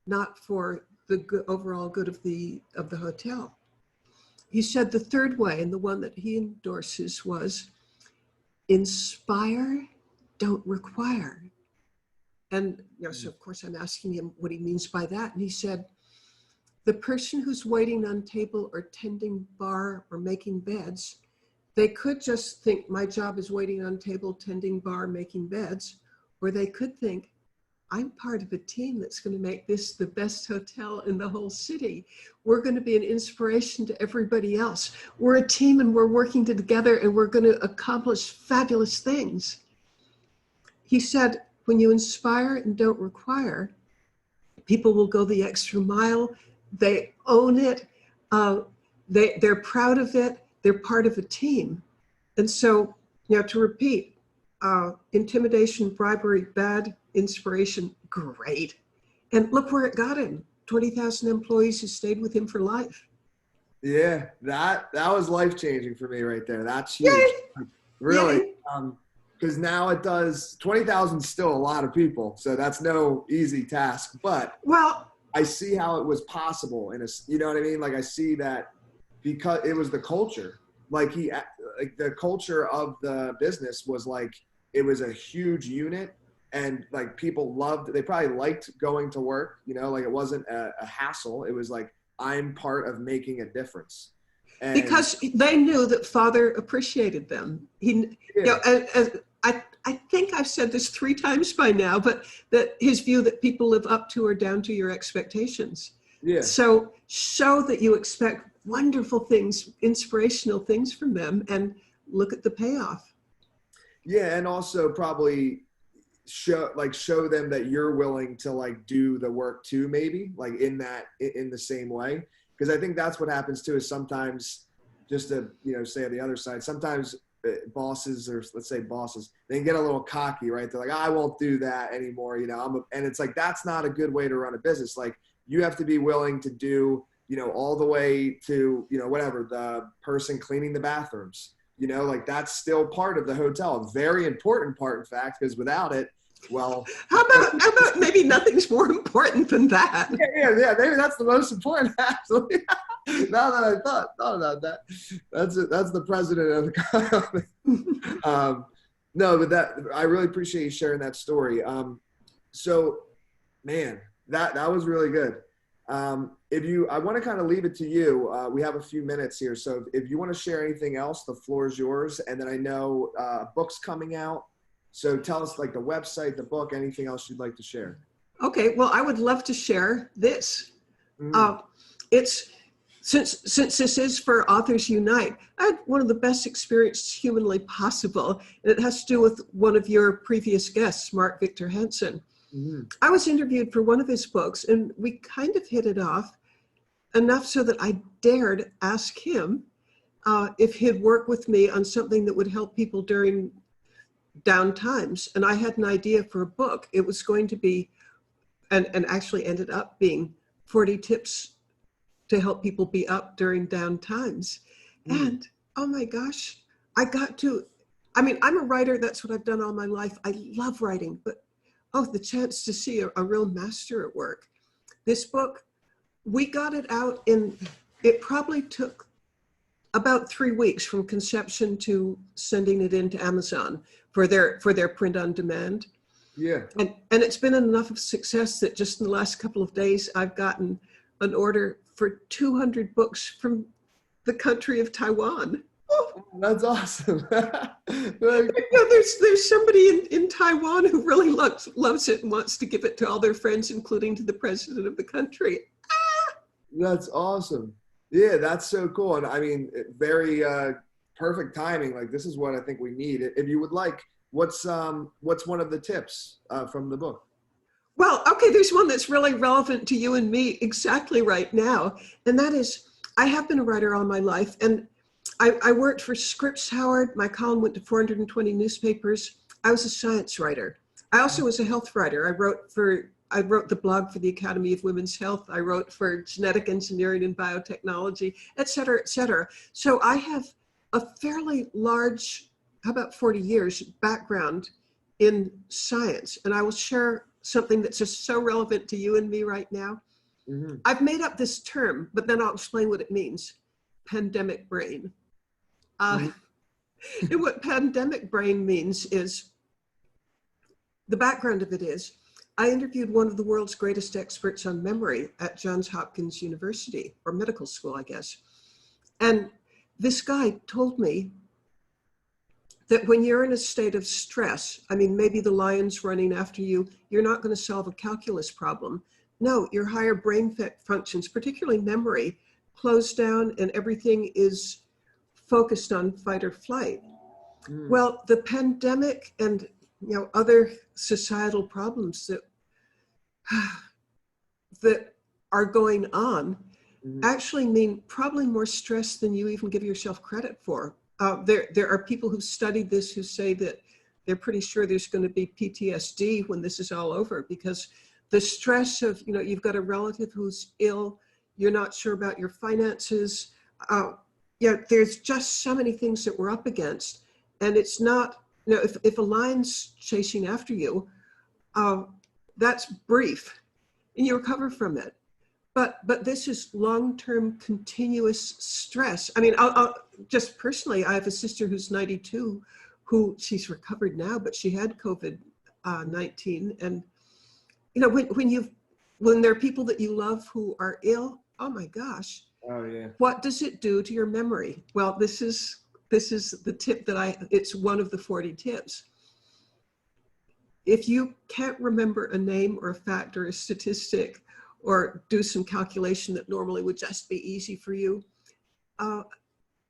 not for the overall good of the hotel. He said the third way, and the one that he endorses, was inspire, don't require. And so of course I'm asking him what he means by that. And he said, the person who's waiting on table or tending bar or making beds, they could just think my job is waiting on table, tending bar, making beds, or they could think I'm part of a team that's going to make this the best hotel in the whole city. We're going to be an inspiration to everybody else. We're a team and we're working together and we're going to accomplish fabulous things. He said, when you inspire and don't require, people will go the extra mile. They own it. They're proud of it. They're part of a team. And so, to repeat, intimidation, bribery, bad; inspiration, great. And look where it got him. 20,000 employees who stayed with him for life. Yeah, that was life-changing for me right there. That's huge. Yay! Really. Because now it does, 20,000 is still a lot of people. So that's no easy task. But I see how it was possible. You know what I mean? Like, I see that because it was the culture. Like the culture of the business was like, it was a huge unit. And like people they probably liked going to work, like it wasn't a hassle. It was like, I'm part of making a difference. And because they knew that Father appreciated them. I think I've said this 3 times by now, but that his view that people live up to or down to your expectations. Yeah. So show that you expect wonderful things, inspirational things from them, and look at the payoff. Yeah. And also probably show them that you're willing to like do the work too, maybe like in the same way. Because I think that's what happens too, is sometimes, just to, say on the other side, sometimes bosses, or let's say bosses, they can get a little cocky, right? They're like, I won't do that anymore. And it's like, that's not a good way to run a business. Like, you have to be willing to do, all the way to, whatever, the person cleaning the bathrooms, like that's still part of the hotel. A very important part, in fact, because without it, well, how about maybe nothing's more important than that? Yeah. Maybe that's the most important, actually. Now that I thought about that, that's the president of the company. No, but I really appreciate you sharing that story. So, man, that was really good. I want to kind of leave it to you. We have a few minutes here, so if you want to share anything else, the floor is yours. And then I know books coming out. So tell us, like, the website, the book, anything else you'd like to share. Okay, well, I would love to share this. It's since this is for Authors Unite, I had one of the best experiences humanly possible, and it has to do with one of your previous guests, Mark Victor Henson. Mm-hmm. I was interviewed for one of his books, and we kind of hit it off enough so that I dared ask him if he'd work with me on something that would help people during down times. And I had an idea for a book. It was going to be, and actually ended up being, 40 tips to help people be up during down times. And oh my gosh, I'm a writer. That's what I've done all my life. I love writing, but the chance to see a real master at work. This book, we got it out it probably took about 3 weeks from conception to sending it into Amazon for their print on demand. Yeah. And it's been enough of success that just in the last couple of days, I've gotten an order for 200 books from the country of Taiwan. Oh, That's awesome. There's somebody in Taiwan who really loves it and wants to give it to all their friends, including to the president of the country. That's awesome. Yeah, that's so cool. And I mean, very perfect timing. Like, this is what I think we need. If you would like, what's one of the tips from the book? Well, okay, there's one that's really relevant to you and me exactly right now. And that is, I have been a writer all my life. And I worked for Scripps Howard. My column went to 420 newspapers. I was a science writer. I also was a health writer. I wrote the blog for the Academy of Women's Health. I wrote for genetic engineering and biotechnology, et cetera, et cetera. So I have a fairly large, how about 40 years background in science. And I will share something that's just so relevant to you and me right now. Mm-hmm. I've made up this term, but then I'll explain what it means. Pandemic brain. And what pandemic brain means is, the background of it is, I interviewed one of the world's greatest experts on memory at Johns Hopkins University, or medical school, I guess. And this guy told me that when you're in a state of stress, I mean, maybe the lion's running after you, you're not going to solve a calculus problem. No, your higher brain functions, particularly memory, close down and everything is focused on fight or flight. Well, the pandemic and other societal problems that are going on actually mean probably more stress than you even give yourself credit for. There are people who studied this who say that they're pretty sure there's going to be PTSD when this is all over, because the stress of, you've got a relative who's ill, you're not sure about your finances. There's just so many things that we're up against. And it's not, if a lion's chasing after you, that's brief and you recover from it. But this is long-term continuous stress. I mean, I'll just personally, I have a sister who's 92, who she's recovered now, but she had COVID-19. And, when there are people that you love who are ill, oh my gosh. Oh yeah. What does it do to your memory? Well, this is the tip it's one of the 40 tips. If you can't remember a name or a fact or a statistic, or do some calculation that normally would just be easy for you,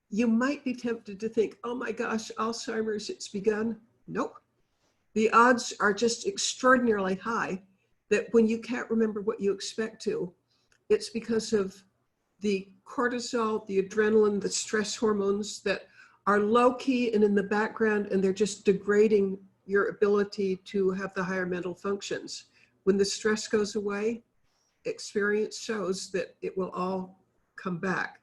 you might be tempted to think, oh my gosh, Alzheimer's, it's begun. Nope. The odds are just extraordinarily high that when you can't remember what you expect to, it's because of the cortisol, the adrenaline, the stress hormones that are low key and in the background, and they're just degrading your ability to have the higher mental functions. When the stress goes away, experience shows that it will all come back.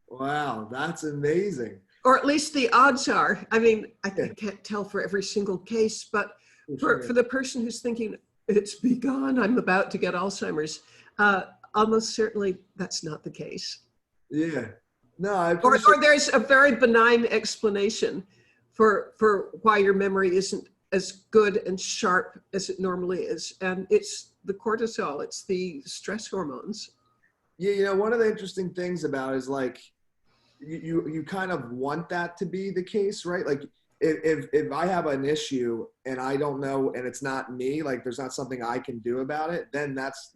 Wow, that's amazing. Or at least the odds are. I mean, I can't tell for every single case, but for the person who's thinking, it's begun, I'm about to get Alzheimer's, almost certainly that's not the case. Yeah. No, or there's a very benign explanation for why your memory isn't as good and sharp as it normally is. And it's the cortisol, it's the stress hormones. Yeah, one of the interesting things about it is, like, you kind of want that to be the case, right? Like, if I have an issue and I don't know, and it's not me, like there's not something I can do about it, then that's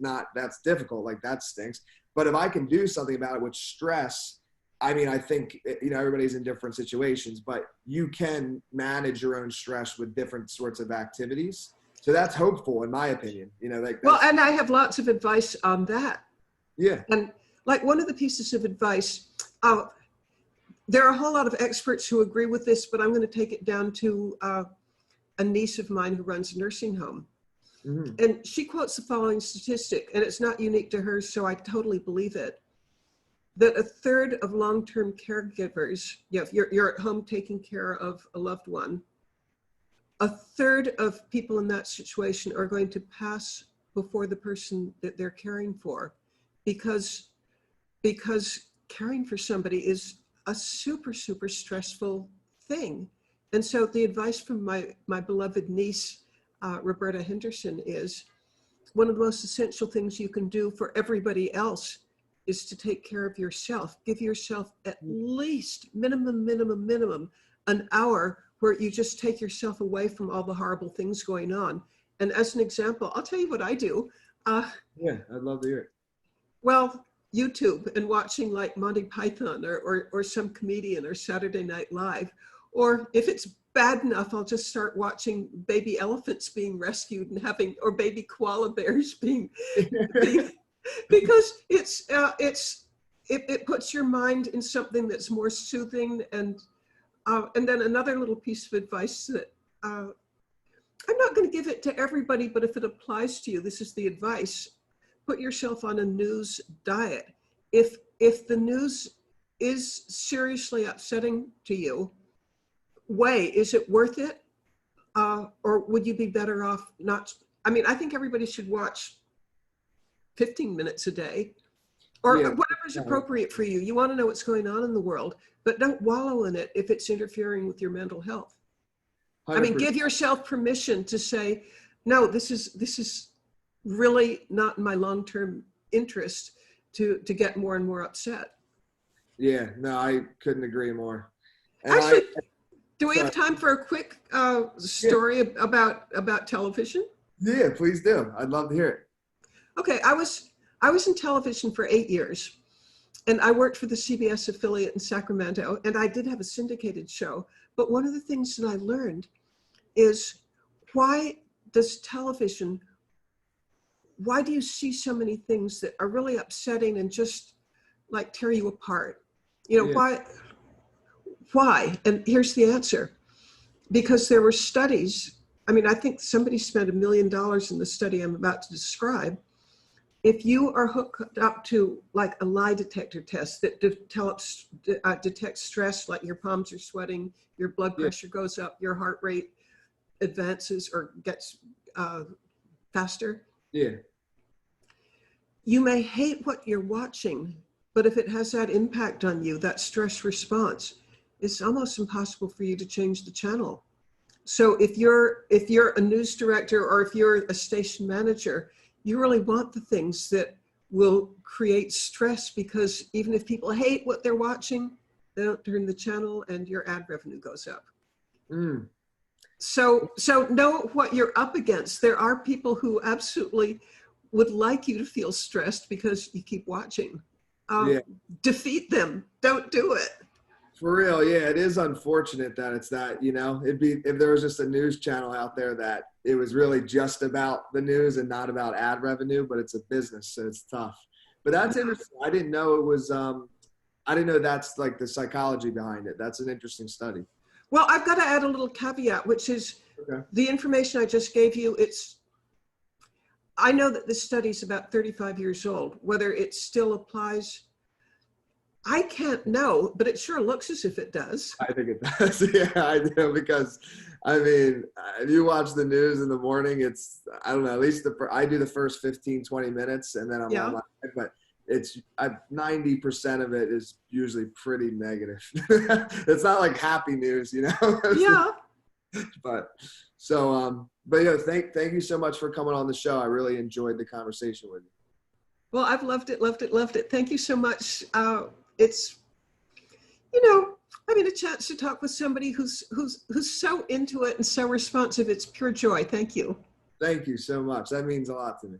difficult. Like, that stinks. But if I can do something about it with stress, I mean, I think, everybody's in different situations, but you can manage your own stress with different sorts of activities. So that's hopeful, in my opinion. Well, and I have lots of advice on that. Yeah. And like, one of the pieces of advice, there are a whole lot of experts who agree with this, but I'm going to take it down to a niece of mine who runs a nursing home. Mm-hmm. And she quotes the following statistic, and it's not unique to her, so I totally believe it, that a third of long-term caregivers, if you're at home taking care of a loved one, a third of people in that situation are going to pass before the person that they're caring for, because caring for somebody is a super, super stressful thing. And so the advice from my beloved niece, Roberta Henderson, is one of the most essential things you can do for everybody else is to take care of yourself. Give yourself at least minimum an hour where you just take yourself away from all the horrible things going on. And as an example, I'll tell you what I do. Yeah, I'd love to hear it. Well, YouTube and watching like Monty Python or some comedian or Saturday Night Live. Or if it's bad enough, I'll just start watching baby elephants being rescued and or baby koala bears being because it puts your mind in something that's more soothing. And then another little piece of advice that I'm not going to give it to everybody, but if it applies to you, this is the advice. Put yourself on a news diet. If the news is seriously upsetting to you, is it worth it? Or would you be better off not? I mean, I think everybody should watch 15 minutes a day or whatever's appropriate for you. You want to know what's going on in the world, but don't wallow in it if it's interfering with your mental health. 100%. I mean, give yourself permission to say, no, this is really not in my long-term interest to get more and more upset. Yeah, no, I couldn't agree more. And actually, do we have time for a quick story about television? Yeah, please do. I'd love to hear it. Okay, I was in television for 8 years, and I worked for the CBS affiliate in Sacramento, and I did have a syndicated show. But one of the things that I learned is why do you see so many things that are really upsetting and just like tear you apart? You know, why? And here's the answer. Because there were studies. I mean, I think somebody spent $1 million in the study I'm about to describe. If you are hooked up to like a lie detector test that detects stress, like your palms are sweating, your blood pressure goes up, your heart rate advances or gets faster. Yeah. You may hate what you're watching, but if it has that impact on you, that stress response, it's almost impossible for you to change the channel. So if you're a news director or if you're a station manager, you really want the things that will create stress, because even if people hate what they're watching, they don't turn the channel and your ad revenue goes up. Mm. So know what you're up against. There are people who absolutely would like you to feel stressed because you keep watching. Defeat them. Don't do it. For real, yeah, it is unfortunate that it's that, you know, it'd be if there was just a news channel out there that it was really just about the news and not about ad revenue, but it's a business, so it's tough. But that's interesting. I didn't know it was, I didn't know that's like the psychology behind it. That's an interesting study. Well, I've got to add a little caveat, which is the information I just gave you. I know that this study is about 35 years old. Whether it still applies, I can't know, but it sure looks as if it does. I think it does. Yeah, I do, because I mean, if you watch the news in the morning, it's, I don't know, at least I do the first 15, 20 minutes and then I'm on my life, but it's 90% of it is usually pretty negative. It's not like happy news, you know? Yeah. But yeah, thank you so much for coming on the show. I really enjoyed the conversation with you. Well, I've loved it. Thank you so much. It's, you know, having a chance to talk with somebody who's so into it and so responsive. It's pure joy. Thank you. Thank you so much. That means a lot to me.